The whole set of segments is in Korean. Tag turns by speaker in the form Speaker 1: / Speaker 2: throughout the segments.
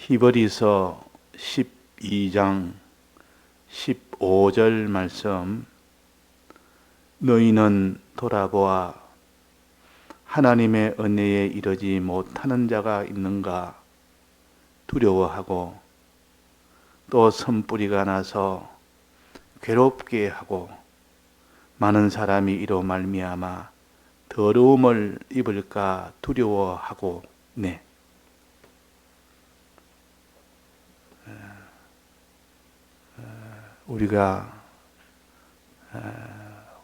Speaker 1: 히브리서 12장 15절 말씀. 너희는 돌아보아 하나님의 은혜에 이르지 못하는 자가 있는가 두려워하고, 또 선뿌리가 나서 괴롭게 하고, 많은 사람이 이로 말미암아 더러움을 입을까 두려워하고 네. 우리가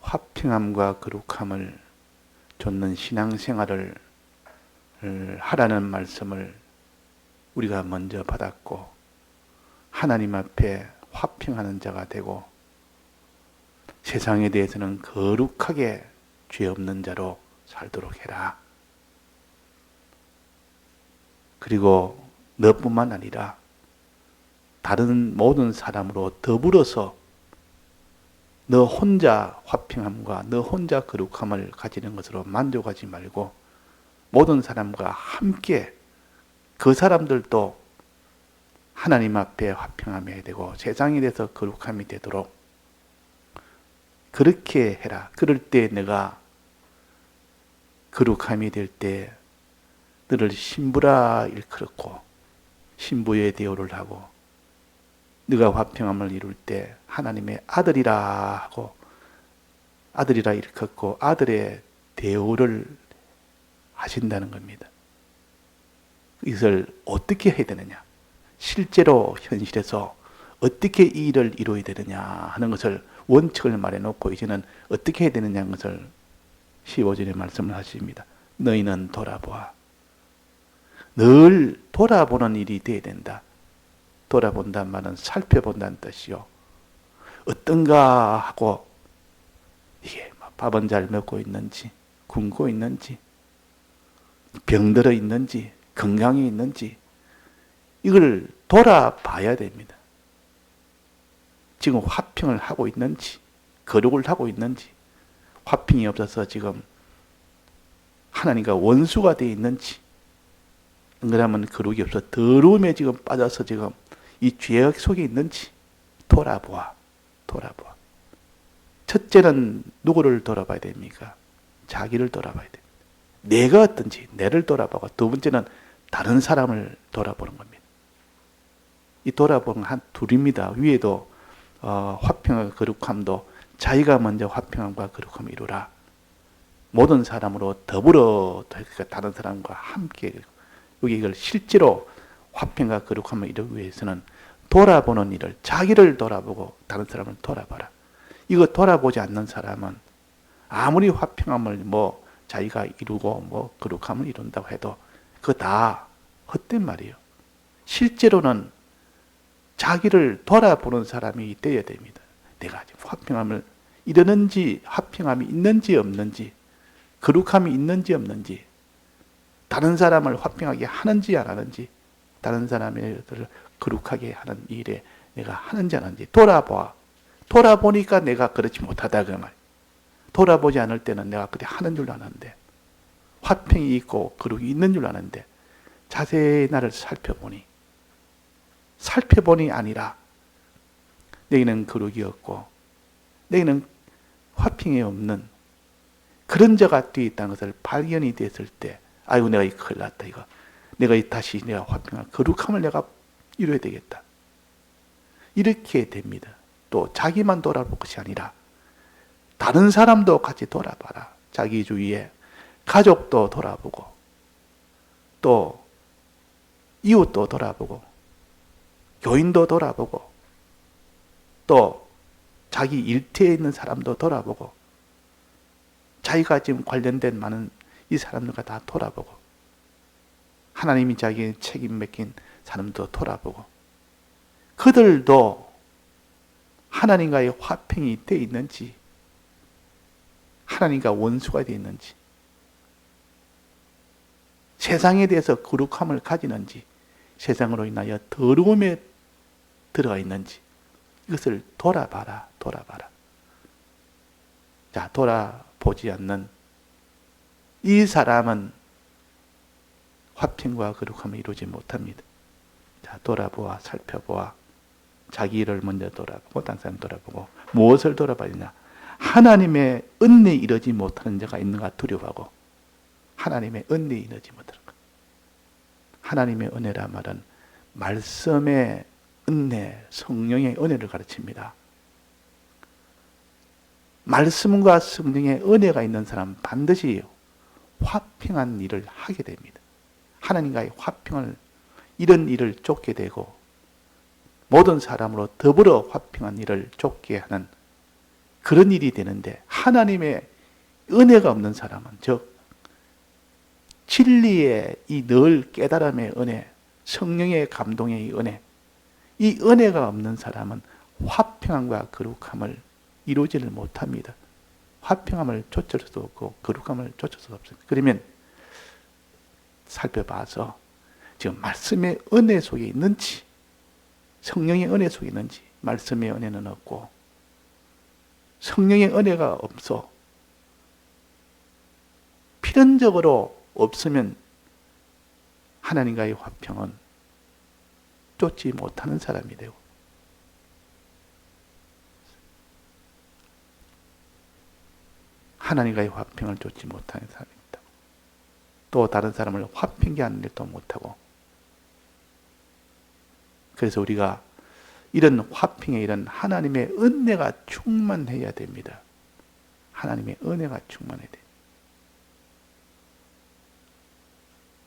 Speaker 1: 화평함과 거룩함을 좇는 신앙생활을 하라는 말씀을 우리가 먼저 받았고, 하나님 앞에 화평하는 자가 되고, 세상에 대해서는 거룩하게 죄 없는 자로 살도록 해라. 그리고 너뿐만 아니라 다른 모든 사람으로 더불어서 너 혼자 화평함과 너 혼자 거룩함을 가지는 것으로 만족하지 말고, 모든 사람과 함께 그 사람들도 하나님 앞에 화평함이 되고 세상에 대해서 거룩함이 되도록 그렇게 해라. 그럴 때 내가 거룩함이 될 때 너를 신부라 일컬었고 신부의 대우를 하고, 네가 화평함을 이룰 때 하나님의 아들이라 하고 아들이라 일컫고 아들의 대우를 하신다는 겁니다. 이것을 어떻게 해야 되느냐, 실제로 현실에서 어떻게 이 일을 이루어야 되느냐 하는 것을 원칙을 말해놓고 이제는 어떻게 해야 되느냐 하는 것을 15절에 말씀을 하십니다. 너희는 돌아보아. 늘 돌아보는 일이 되어야 된다. 돌아본다는 말은 살펴본다는 뜻이요. 어떤가 하고, 이게 밥은 잘 먹고 있는지, 굶고 있는지, 병들어 있는지, 건강해 있는지, 이걸 돌아봐야 됩니다. 지금 화평을 하고 있는지, 거룩을 하고 있는지, 화평이 없어서 지금 하나님과 원수가 되어 있는지, 그러면 거룩이 없어 더러움에 지금 빠져서 지금 이 죄악 속에 있는지 돌아보아. 첫째는 누구를 돌아봐야 됩니까? 자기를 돌아봐야 됩니다. 내가 어떤지 내를 돌아보고, 두 번째는 다른 사람을 돌아보는 겁니다. 이 돌아보는 한 둘입니다. 위에도 화평과 거룩함도 자기가 먼저 화평함과 거룩함을 이루라. 모든 사람으로 더불어 다른 사람과 함께. 여기 이걸 실제로 화평과 거룩함을 이루기 위해서는 돌아보는 일을, 자기를 돌아보고 다른 사람을 돌아봐라. 이거 돌아보지 않는 사람은 아무리 화평함을 자기가 이루고 거룩함을 이룬다고 해도 그거 다 헛된 말이에요. 실제로는 자기를 돌아보는 사람이 되어야 됩니다. 내가 지금 화평함을 이루는지, 화평함이 있는지 없는지, 거룩함이 있는지 없는지, 다른 사람을 화평하게 하는지 안 하는지, 다른 사람을 거룩하게 하는 일에 내가 하는지 안 하는지 돌아보니까 내가 그렇지 못하다 그 말. 돌아보지 않을 때는 내가 그때 하는 줄 아는데, 화평이 있고 거룩이 있는 줄 아는데, 자세히 나를 살펴보니 아니라 내게는 거룩이 없고 내게는 화평이 없는 그런 자가 되어 있다는 것을 발견이 됐을 때, 아이고 내가 이거 큰일 났다, 이거 내가 다시 내가 화평한 거룩함을 내가 이루어야 되겠다, 이렇게 됩니다. 또 자기만 돌아볼 것이 아니라 다른 사람도 같이 돌아봐라. 자기 주위에 가족도 돌아보고, 또 이웃도 돌아보고, 교인도 돌아보고, 또 자기 일터에 있는 사람도 돌아보고, 자기가 지금 관련된 많은 이 사람들과 다 돌아보고, 하나님이 자기의 책임 맡긴 사람도 돌아보고, 그들도 하나님과의 화평이 되어 있는지, 하나님과 원수가 되어 있는지, 세상에 대해서 거룩함을 가지는지, 세상으로 인하여 더러움에 들어가 있는지, 이것을 돌아봐라. 자, 돌아보지 않는 이 사람은 화평과 거룩함을 이루지 못합니다. 자, 돌아보아, 살펴보아. 자기 일을 먼저 돌아보고 다른 사람 돌아보고 무엇을 돌아봐야 되냐? 하나님의 은혜에 이르지 못하는 자가 있는가 두려워하고 하나님의 은혜에 이르지 못하는 것. 하나님의 은혜라 말은 말씀의 은혜, 성령의 은혜를 가르칩니다. 말씀과 성령의 은혜가 있는 사람은 반드시 화평한 일을 하게 됩니다. 하나님과의 화평을, 이런 일을 쫓게 되고 모든 사람으로 더불어 화평한 일을 쫓게 하는 그런 일이 되는데, 하나님의 은혜가 없는 사람은, 즉 진리의 이 늘 깨달음의 은혜, 성령의 감동의 은혜, 이 은혜가 없는 사람은 화평함과 거룩함을 이루지를 못합니다. 화평함을 쫓을 수도 없고 거룩함을 쫓을 수도 없습니다. 그러면 살펴봐서 지금 말씀의 은혜 속에 있는지, 성령의 은혜 속에 있는지. 말씀의 은혜는 없고 성령의 은혜가 없어 필연적으로 없으면 하나님과의 화평은 쫓지 못하는 사람이 되고, 하나님과의 화평을 쫓지 못하는 사람입니다. 또 다른 사람을 화평케 하는 일도 못하고, 그래서 우리가 이런 화평에 이런 하나님의 은혜가 충만해야 됩니다. 하나님의 은혜가 충만해야 돼요.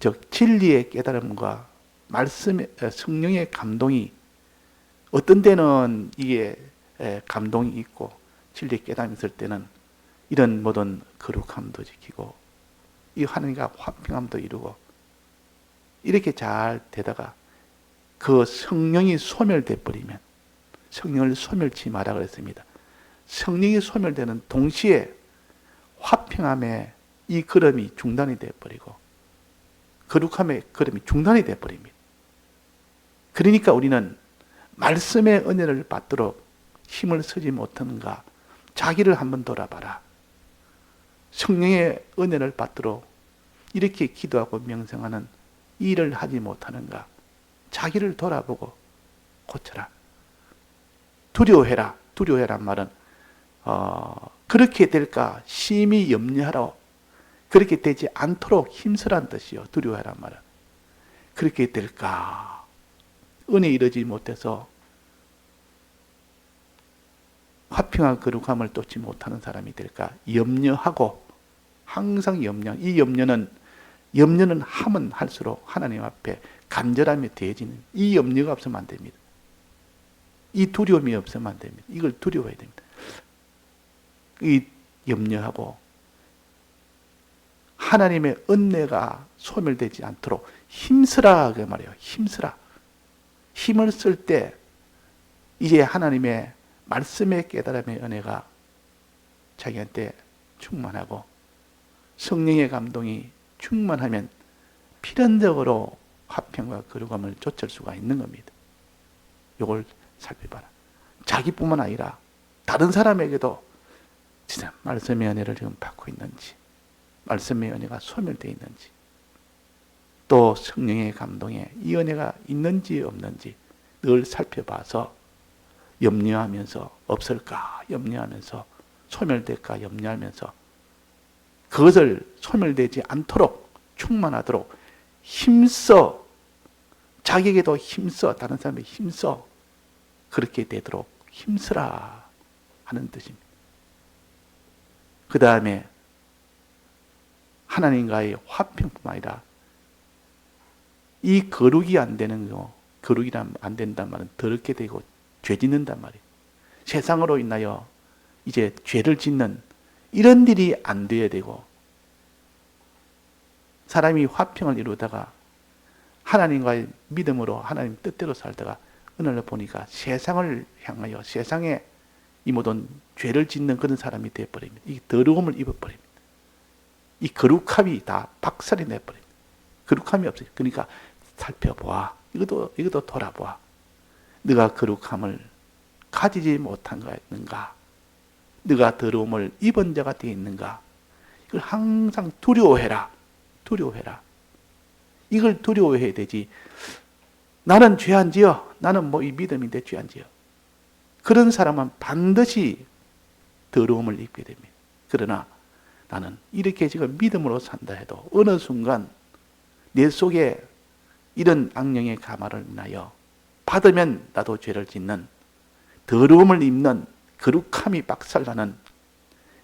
Speaker 1: 즉 진리의 깨달음과 말씀의 성령의 감동이, 어떤 때는 이게 감동이 있고 진리의 깨달음이 있을 때는 이런 모든 거룩함도 지키고 이 하나님과 화평함도 이루고 이렇게 잘 되다가 그 성령이 소멸돼 버리면, 성령을 소멸치 마라 그랬습니다. 성령이 소멸되는 동시에 화평함의 이 걸음이 중단이 돼 버리고 거룩함의 걸음이 중단이 돼 버립니다. 그러니까 우리는 말씀의 은혜를 받도록 힘을 쓰지 못하는가? 자기를 한번 돌아봐라. 성령의 은혜를 받도록 이렇게 기도하고 명상하는 일을 하지 못하는가? 자기를 돌아보고 고쳐라. 두려워해라. 두려워해란 말은 그렇게 될까 심히 염려하라. 그렇게 되지 않도록 힘쓰란 뜻이요. 두려워해란 말은 그렇게 될까, 은혜 이르지 못해서 화평한 거룩함을 쫓지 못하는 사람이 될까 염려하고, 항상 염려. 이 염려는 하면 할수록 하나님 앞에 간절함이 더해지는, 이 염려가 없으면 안 됩니다. 이 두려움이 없으면 안 됩니다. 이걸 두려워해야 됩니다. 이 염려하고 하나님의 은혜가 소멸되지 않도록 힘쓰라 그 말이에요. 힘쓰라. 힘을 쓸 때 이제 하나님의 말씀의 깨달음의 은혜가 자기한테 충만하고 성령의 감동이 충만하면 필연적으로 화평과 거룩함을 쫓을 수가 있는 겁니다. 이걸 살펴봐라. 자기뿐만 아니라 다른 사람에게도 진짜 말씀의 은혜를 지금 받고 있는지, 말씀의 은혜가 소멸되어 있는지, 또 성령의 감동에 이 은혜가 있는지 없는지 늘 살펴봐서 염려하면서 없을까 염려하면서 소멸될까 염려하면서 그것을 소멸되지 않도록 충만하도록 힘써, 자기에게도 힘써, 다른 사람에게 힘써, 그렇게 되도록 힘쓰라 하는 뜻입니다. 그 다음에 하나님과의 화평뿐만 아니라 이 거룩이 안 되는 거, 거룩이란 안 된단 말은 더럽게 되고 죄 짓는단 말이에요. 세상으로 인하여 이제 죄를 짓는 이런 일이 안 돼야 되고, 사람이 화평을 이루다가 하나님과의 믿음으로 하나님 뜻대로 살다가 어느 날 보니까 세상을 향하여 세상에 이 모든 죄를 짓는 그런 사람이 되어버립니다. 이 더러움을 입어버립니다. 이 거룩함이 다 박살이 내버립니다. 거룩함이 없어요. 그러니까 살펴보아. 이것도 돌아보아. 네가 거룩함을 가지지 못한 가 있는가? 네가 더러움을 입은 자가 되어 있는가? 이걸 항상 두려워해라. 두려워해라. 이걸 두려워해야 되지. 나는 죄 안 지어. 나는 뭐 이 믿음인데 죄 안 지어. 그런 사람은 반드시 더러움을 입게 됩니다. 그러나 나는 이렇게 지금 믿음으로 산다 해도 어느 순간 내 속에 이런 악령의 가마를 인하여 받으면 나도 죄를 짓는, 더러움을 입는, 거룩함이 박살나는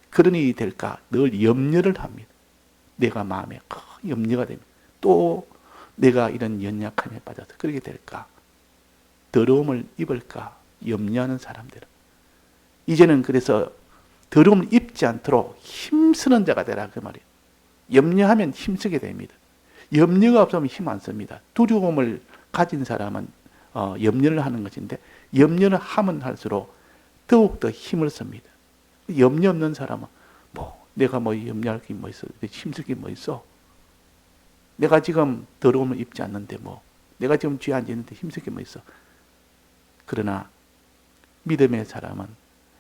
Speaker 1: 그런 일이 될까 늘 염려를 합니다. 내가 마음에 염려가 됩니다. 또 내가 이런 연약함에 빠져서 그렇게 될까, 더러움을 입을까 염려하는 사람들은 이제는 그래서 더러움을 입지 않도록 힘쓰는 자가 되라 그 말이에요. 염려하면 힘쓰게 됩니다. 염려가 없으면 힘 안 씁니다. 두려움을 가진 사람은 염려를 하는 것인데 염려를 하면 할수록 더욱더 힘을 씁니다. 염려 없는 사람은 내가 염려할 게 뭐 있어? 힘쓸 게 뭐 있어? 내가 지금 더러움을 입지 않는데 내가 지금 죄 안 짓는데 힘쓸 게 뭐 있어? 그러나 믿음의 사람은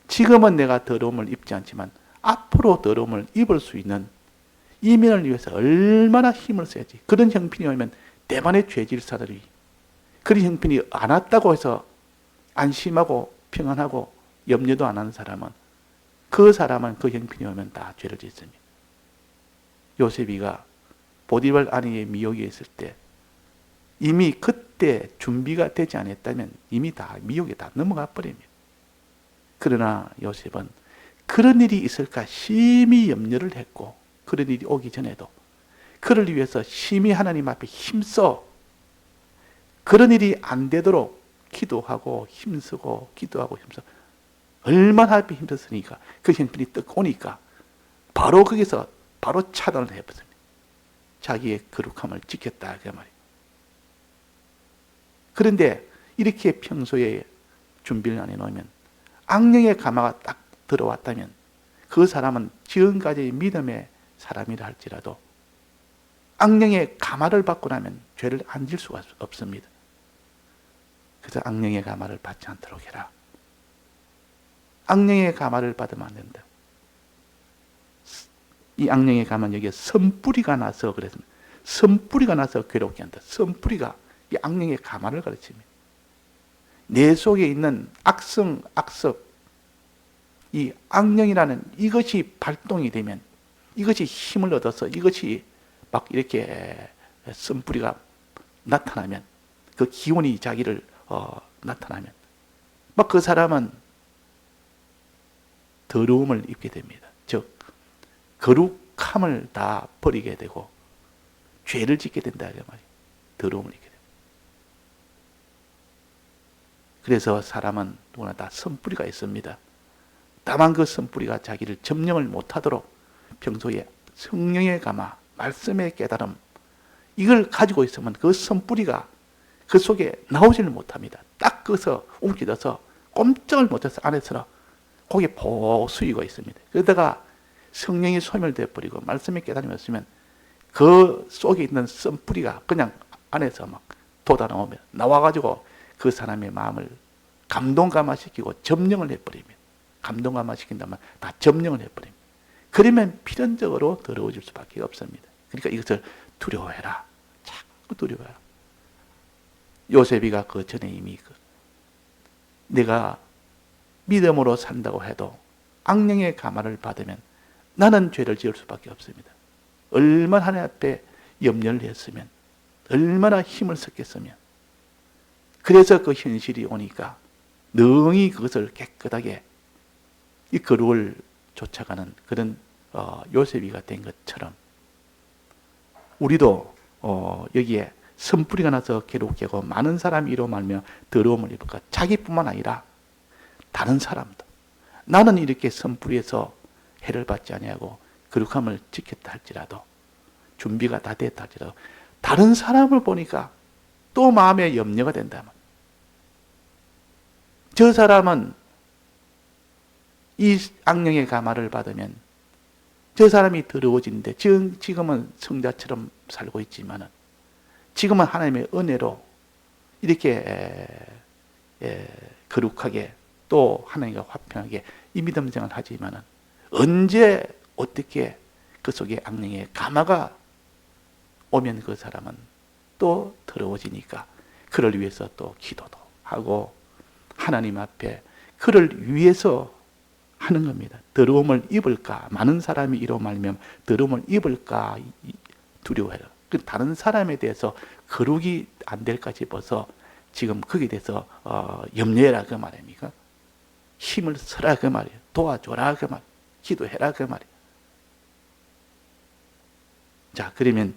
Speaker 1: 지금은 내가 더러움을 입지 않지만 앞으로 더러움을 입을 수 있는 이면을 위해서 얼마나 힘을 써야지. 그런 형편이 오면 대만의 죄질사들이 그런 형편이 안 왔다고 해서 안심하고 평안하고 염려도 안 하는 사람은 그 형편이 오면 다 죄를 짓습니다. 요셉이가 보디발 아내의 미혹에 있을 때 이미 그때 준비가 되지 않았다면 이미 다 미혹에 다 넘어가 버립니다. 그러나 요셉은 그런 일이 있을까 심히 염려를 했고 그런 일이 오기 전에도 그를 위해서 심히 하나님 앞에 힘써 그런 일이 안 되도록 기도하고 힘쓰고 기도하고 힘써 얼마나 앞에 힘썼으니까 그 형편이 딱 오니까 바로 거기서 바로 차단을 해버렸습니다. 자기의 거룩함을 지켰다 그 말이에요. 그런데 이렇게 평소에 준비를 안 해놓으면 악령의 가마가 딱 들어왔다면 그 사람은 지금까지 믿음의 사람이라 할지라도 악령의 가마를 받고 나면 죄를 안 질 수가 없습니다. 그래서 악령의 가마를 받지 않도록 해라. 악령의 가마를 받으면 안 된다. 이 악령의 가마는 여기에 선뿌리가 나서 그랬습니다. 선뿌리가 나서 괴롭게 한다. 선뿌리가 이 악령의 가마를 가르칩니다. 내 속에 있는 악성, 악습, 이 악령이라는 이것이 발동이 되면 이것이 힘을 얻어서 이것이 막 이렇게 선뿌리가 나타나면 그 기운이 자기를 나타나면 막 그 사람은 더러움을 입게 됩니다. 즉 거룩함을 다 버리게 되고 죄를 짓게 된다 그 말이에요. 더러움을 입게 됩니다. 그래서 사람은 누구나 다 선뿌리가 있습니다. 다만 그 선뿌리가 자기를 점령을 못하도록 평소에 성령의 가마, 말씀의 깨달음 이걸 가지고 있으면 그 선뿌리가 그 속에 나오지를 못합니다. 딱 거기서 움켜져서 꼼짝을 못해서 안에서 거기에 보 수위가 있습니다. 그러다가 성령이 소멸되어 버리고 말씀의 깨달음이 없으면 그 속에 있는 선뿌리가 그냥 안에서 막 돋아나오면 나와가지고 그 사람의 마음을 감동감화시키고 점령을 해버립니다. 감동감화시킨다면 다 점령을 해버립니다. 그러면 필연적으로 더러워질 수밖에 없습니다. 그러니까 이것을 두려워해라. 자꾸 두려워해라. 요셉이가 그 전에 이미 내가 믿음으로 산다고 해도 악령의 가마를 받으면 나는 죄를 지을 수밖에 없습니다. 얼마나 하나님 앞에 염려를 했으면 얼마나 힘을 썼겠으면 그래서 그 현실이 오니까 능히 그것을 깨끗하게 이 거룩을 쫓아가는 그런 요셉이가 된 것처럼 우리도 여기에 선뿌리가 나서 괴롭게 하고 많은 사람이 이로 말며 더러움을 입을까 자기뿐만 아니라 다른 사람도 나는 이렇게 선뿌리에서 해를 받지 아니하고 거룩함을 지켰다 할지라도 준비가 다 됐다 할지라도 다른 사람을 보니까 또 마음에 염려가 된다면 저 사람은 이 악령의 가마를 받으면 저 사람이 더러워지는데 지금은 성자처럼 살고 있지만은 지금은 하나님의 은혜로 이렇게 거룩하게 또 하나님과 화평하게 이 믿음 생활을 하지만은 언제 어떻게 그 속에 악령의 가마가 오면 그 사람은 또 더러워지니까 그를 위해서 또 기도도 하고 하나님 앞에 그를 위해서 하는 겁니다. 더러움을 입을까? 많은 사람이 이로 말하면 더러움을 입을까 두려워해요. 다른 사람에 대해서 거룩이 안 될까 싶어서 지금 거기에 대해서 염려해라 그 말입니까? 힘을 써라 그 말이에요. 도와줘라 그 말. 기도해라 그 말이에요. 자, 그러면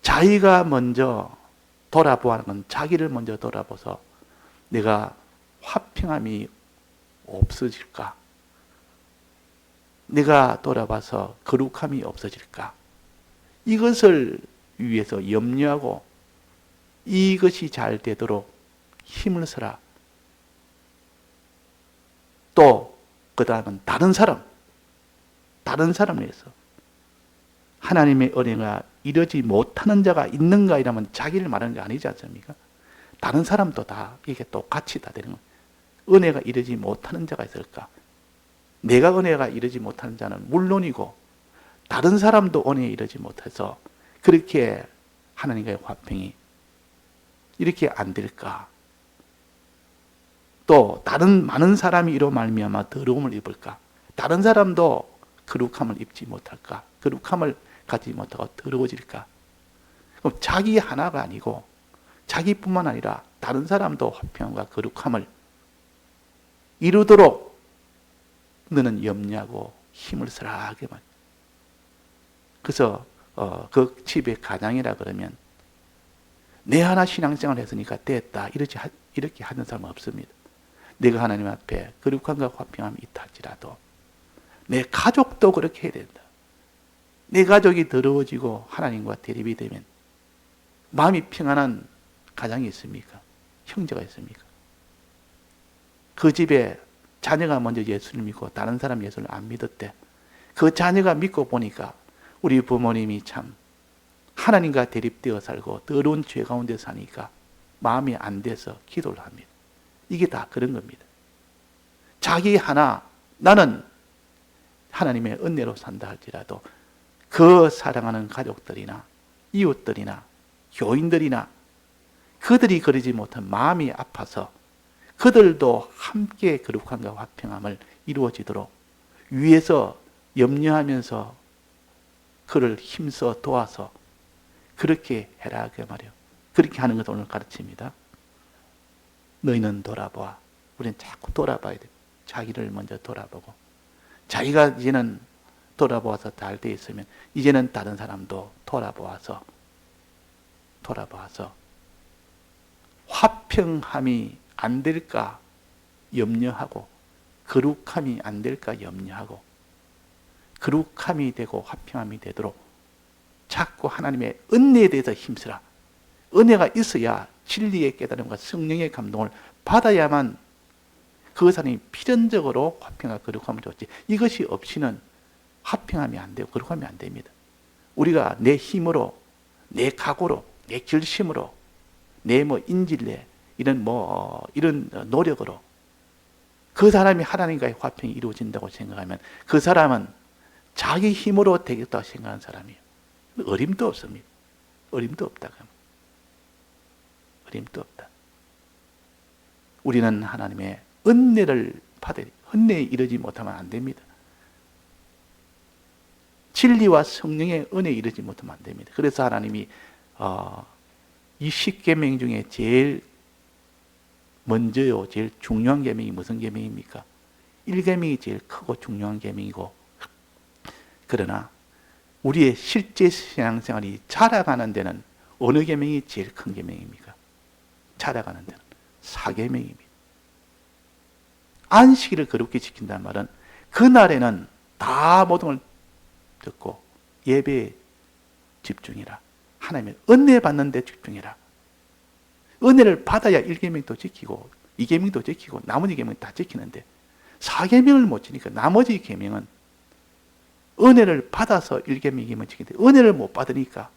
Speaker 1: 자기가 먼저 돌아보아는 건 자기를 먼저 돌아보서 내가 화평함이 없어질까? 내가 돌아봐서 거룩함이 없어질까? 이것을 위해서 염려하고 이것이 잘 되도록 힘을 써라. 또 그 다음은 다른 사람을 위해서 하나님의 은혜가 이르지 못하는 자가 있는가 이러면 자기를 말하는 게 아니지 않습니까? 다른 사람도 다 이게 또 같이 다 되는 거예요. 은혜가 이르지 못하는 자가 있을까? 내가 은혜가 이르지 못하는 자는 물론이고 다른 사람도 은혜에 이르지 못해서 그렇게 하나님과의 화평이 이렇게 안 될까? 또 다른 많은 사람이 이로 말미암아 더러움을 입을까? 다른 사람도 거룩함을 입지 못할까? 거룩함을 갖지 못하고 더러워질까? 그럼 자기 하나가 아니고 자기뿐만 아니라 다른 사람도 화평과 거룩함을 이루도록 너는 염려하고 힘을 쓰라 하게 말. 그래서 그 집의 가장이라 그러면 내 하나 신앙생활을 했으니까 됐다 이렇게 하는 사람은 없습니다. 내가 하나님 앞에 거룩함과 화평함이 있다 할지라도 내 가족도 그렇게 해야 된다. 내 가족이 더러워지고 하나님과 대립이 되면 마음이 평안한 가장이 있습니까? 형제가 있습니까? 그 집에 자녀가 먼저 예수를 믿고 다른 사람 예수를 안 믿었대. 그 자녀가 믿고 보니까 우리 부모님이 참 하나님과 대립되어 살고 더러운 죄 가운데 사니까 마음이 안 돼서 기도를 합니다. 이게 다 그런 겁니다. 자기 하나 나는 하나님의 은혜로 산다 할지라도 그 사랑하는 가족들이나 이웃들이나 교인들이나 그들이 그러지 못한 마음이 아파서 그들도 함께 거룩함과 화평함을 이루어지도록 위에서 염려하면서 그를 힘써 도와서 그렇게 해라 그 말이에요. 그렇게 하는 것을 오늘 가르칩니다. 너희는 돌아보아. 우리는 자꾸 돌아봐야 돼. 자기를 먼저 돌아보고 자기가 이제는 돌아보아서 잘 돼 있으면 이제는 다른 사람도 돌아보아서 화평함이 안 될까 염려하고 거룩함이 안 될까 염려하고 거룩함이 되고 화평함이 되도록 자꾸 하나님의 은혜에 대해서 힘쓰라. 은혜가 있어야 진리의 깨달음과 성령의 감동을 받아야만 그 사람이 필연적으로 화평과 거룩함을 줬지. 이것이 없이는 화평함이 안 되고 거룩함이 안 됩니다. 우리가 내 힘으로, 내 각오로, 내 결심으로, 내 인질내 이런 노력으로 그 사람이 하나님과의 화평이 이루어진다고 생각하면 그 사람은 자기 힘으로 되겠다고 생각하는 사람이에요. 어림도 없습니다. 어림도 없다. 어림도 없다. 우리는 하나님의 은혜를 받아야 돼요. 은혜에 이르지 못하면 안 됩니다. 진리와 성령의 은혜에 이르지 못하면 안 됩니다. 그래서 하나님이 이 10계명 중에 제일 먼저요, 제일 중요한 계명이 무슨 계명입니까? 1계명이 제일 크고 중요한 계명이고, 그러나 우리의 실제 신앙생활이 자라가는 데는 어느 계명이 제일 큰 계명입니까? 자라가는 데는 4계명입니다. 안식일을 거룩히 지킨다는 말은 그날에는 다 모든 걸 듣고 예배에 집중해라. 하나님의 은혜 받는 데 집중해라. 은혜를 받아야 1계명도 지키고 2계명도 지키고 나머지 계명 다 지키는데 4계명을 못 지니까 나머지 계명은 은혜를 받아서 1계명, 2계명 지키는데 은혜를 못 받으니까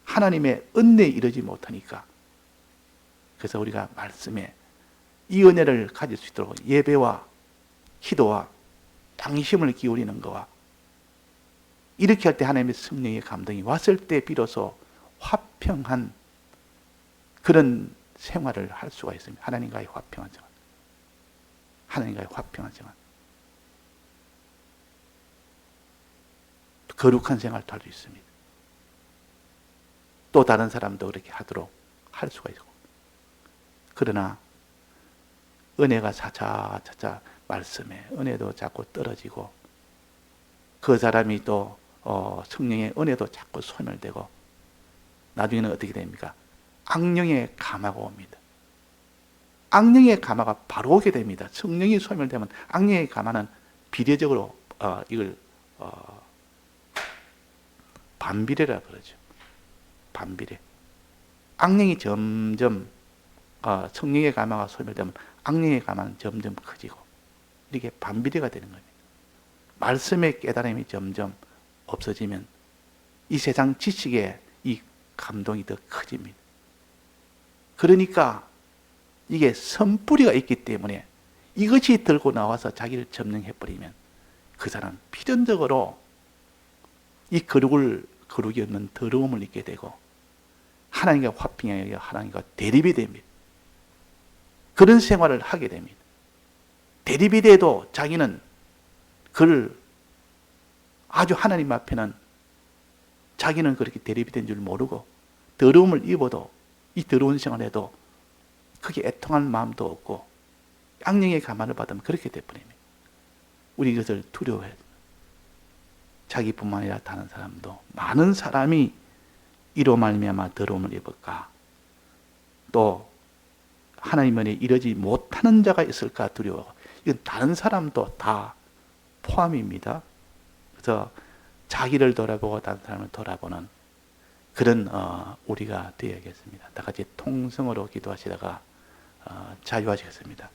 Speaker 1: 하나님의 은혜에 이르지 못하니까 그래서 우리가 말씀에 이 은혜를 가질 수 있도록 예배와 기도와 당심을 기울이는 거와 이렇게 할 때 하나님의 성령의 감동이 왔을 때 비로소 화평한 그런 생활을 할 수가 있습니다. 하나님과의 화평한 생활. 하나님과의 화평한 생활. 거룩한 생활도 할 수 있습니다. 또 다른 사람도 그렇게 하도록 할 수가 있고. 그러나 은혜가 차차 말씀에 은혜도 자꾸 떨어지고 그 사람이 또 성령의 은혜도 자꾸 소멸되고 나중에는 어떻게 됩니까? 악령의 감화가 옵니다. 악령의 감화가 바로 오게 됩니다. 성령이 소멸되면 악령의 감화는 비례적으로 이걸 반비례라 그러죠. 반비례. 악령이 점점 성령의 감화가 소멸되면 악령의 감화는 점점 커지고 이렇게 반비례가 되는 겁니다. 말씀의 깨달음이 점점 없어지면 이 세상 지식에 이 감동이 더 커집니다. 그러니까 이게 선뿌리가 있기 때문에 이것이 들고 나와서 자기를 점령해버리면 그 사람 필연적으로 이 거룩이 없는 더러움을 잊게 되고 하나님과 화평이 아니라 하나님과 대립이 됩니다. 그런 생활을 하게 됩니다. 대립이 돼도 자기는 그를 아주 하나님 앞에는 자기는 그렇게 대립이 된 줄 모르고 더러움을 입어도 이 더러운 생활에도 크게 애통할 마음도 없고 악령의 감화를 받으면 그렇게 돼버립니다. 우리 이것을 두려워해야 됩니다. 자기뿐만 아니라 다른 사람도 많은 사람이 이로 말미암아 더러움을 입을까 또 하나님 은혜에 이르지 못하는 자가 있을까 두려워하고 이건 다른 사람도 다 포함입니다. 그래서 자기를 돌아보고 다른 사람을 돌아보는 그런 우리가 되어야겠습니다. 다 같이 통성으로 기도하시다가 자유하시겠습니다.